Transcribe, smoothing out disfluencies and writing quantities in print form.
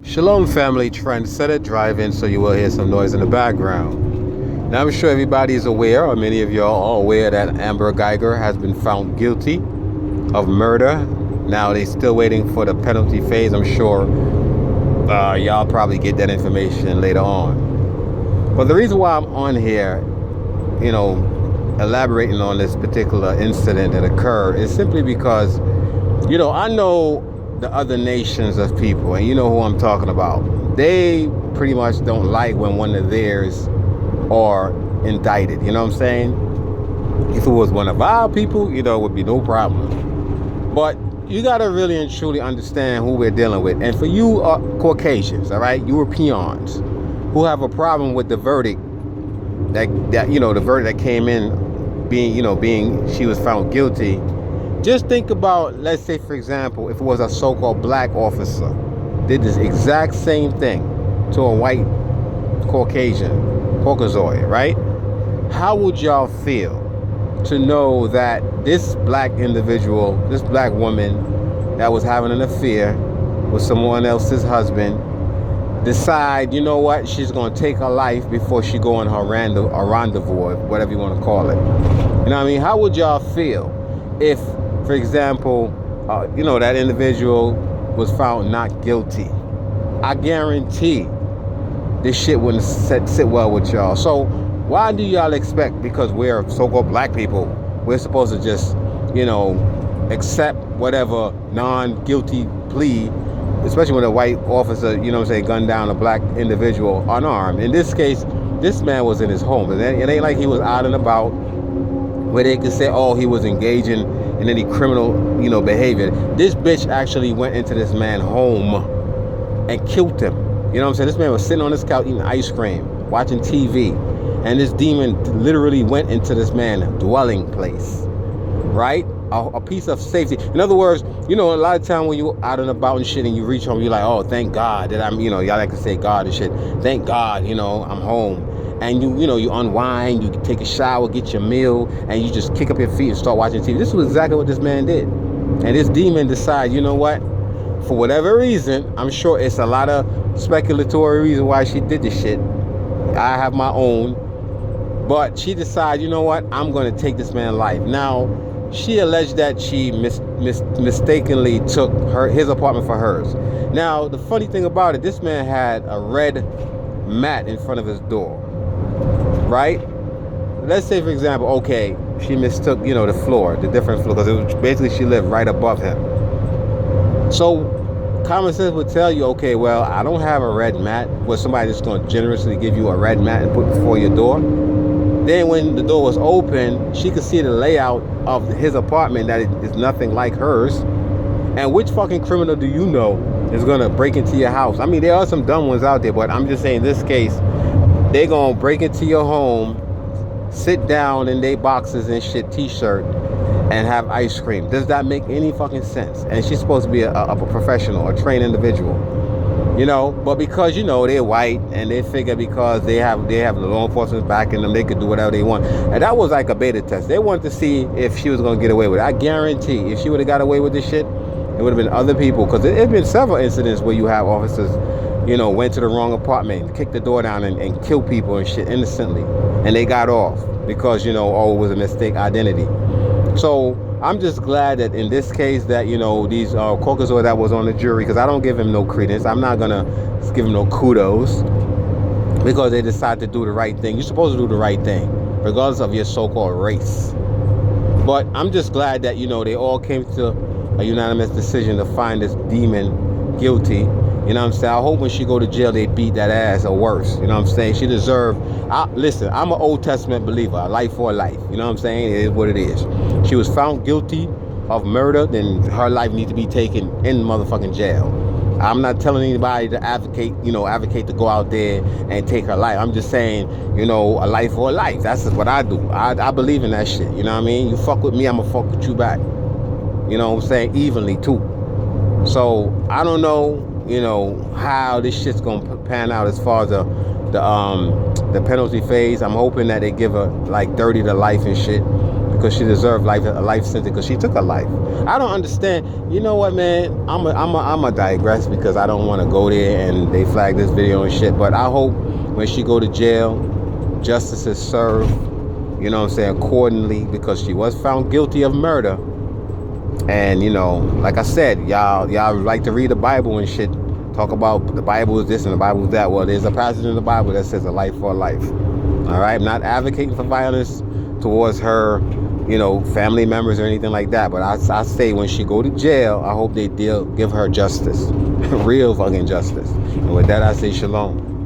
Shalom family, trendsetter driving, so you will hear some noise in the background. Now I'm sure everybody is aware, or many of y'all are aware, that Amber Guyger has been found guilty of murder. Now they're still waiting for the penalty phase. I'm sure y'all probably get that information later on. But the reason why I'm on here, elaborating on this particular incident that occurred is simply because, I know the other nations of people, and you know who I'm talking about. They pretty much don't like when one of theirs are indicted. You know what I'm saying? If it was one of our people, it would be no problem. But you got to really and truly understand who we're dealing with. And for you Caucasians, all right, Europeans, who have a problem with the verdict that the verdict that came in being she was found guilty. Just think about, let's say, for example, if it was a so-called black officer did this exact same thing to a white Caucasoid, right? How would y'all feel to know that this black individual, this black woman that was having an affair with someone else's husband, decide, you know what, she's going to take her life before she go on her rendezvous, whatever you want to call it. You know what I mean? How would y'all feel if, for example, that individual was found not guilty? I guarantee this shit wouldn't sit well with y'all. So why do y'all expect, because we're so-called black people, we're supposed to just, accept whatever non-guilty plea, especially when a white officer, gunned down a black individual unarmed. In this case, this man was in his home. It ain't like he was out and about where they could say, oh, he was engaging in any criminal, behavior. This bitch actually went into this man's home and killed him. You know what I'm saying? This man was sitting on his couch eating ice cream, watching TV, and this demon literally went into this man's dwelling place, right? A piece of safety. In other words, a lot of time when you're out and about and shit and you reach home, you're like, oh, thank God that I'm, y'all like to say God and shit. Thank God, I'm home. And you unwind, you take a shower, get your meal, and you just kick up your feet and start watching TV. This was exactly what this man did. And this demon decided, you know what? For whatever reason, I'm sure it's a lot of speculatory reason why she did this shit. I have my own. But she decided, you know what? I'm going to take this man's life. Now, she alleged that she mistakenly took his apartment for hers. Now, the funny thing about it, this man had a red mat in front of his door, right? Let's say, for example, okay, she mistook, the floor, the different floor, because it was basically she lived right above him. So common sense would tell you, okay, well, I don't have a red mat where somebody just going to generously give you a red mat and put before your door. Then when the door was open, she could see the layout of his apartment that is nothing like hers. And which fucking criminal do you know is going to break into your house? I mean, there are some dumb ones out there, but I'm just saying in this case, they're going to break into your home, sit down in their boxes and shit, t-shirt, and have ice cream. Does that make any fucking sense? And she's supposed to be a professional, a trained individual. But because they're white and they figure because they have the law enforcement backing them, they could do whatever they want. And that was like a beta test. They wanted to see if she was going to get away with it. I guarantee if she would have got away with this shit, it would have been other people, because there's been several incidents where you have officers went to the wrong apartment, kicked the door down and killed people and shit innocently, and they got off because it was a mistake identity. So I'm just glad that in this case that, these Caucasoid that was on the jury, because I don't give him no credence. I'm not going to give him no kudos because they decided to do the right thing. You're supposed to do the right thing, regardless of your so-called race. But I'm just glad that, they all came to a unanimous decision to find this demon guilty. You know what I'm saying? I hope when she go to jail, they beat that ass or worse. You know what I'm saying? She deserved... Listen, I'm an Old Testament believer. A life for a life. You know what I'm saying? It is what it is. She was found guilty of murder, then her life needs to be taken in motherfucking jail. I'm not telling anybody to advocate to go out there and take her life. I'm just saying, a life for a life. That's just what I do. I believe in that shit. You know what I mean? You fuck with me, I'm gonna fuck with you back. You know what I'm saying? Evenly, too. So, I don't know, how this shit's gonna pan out as far as the penalty phase. I'm hoping that they give her like 30 to life and shit, because she deserved a life sentence because she took a life. I don't understand. You know what, man? I'm a digress because I don't want to go there and they flag this video and shit. But I hope when she go to jail, justice is served. You know what I'm saying? Accordingly, because she was found guilty of murder. And you know, like I said, y'all like to read the Bible and shit. Talk about the Bible is this and the Bible is that. Well, there's a passage in the Bible that says a life for a life. All right, I'm not advocating for violence towards her, you know, family members or anything like that. But I say when she go to jail, I hope they give her justice, real fucking justice. And with that, I say shalom.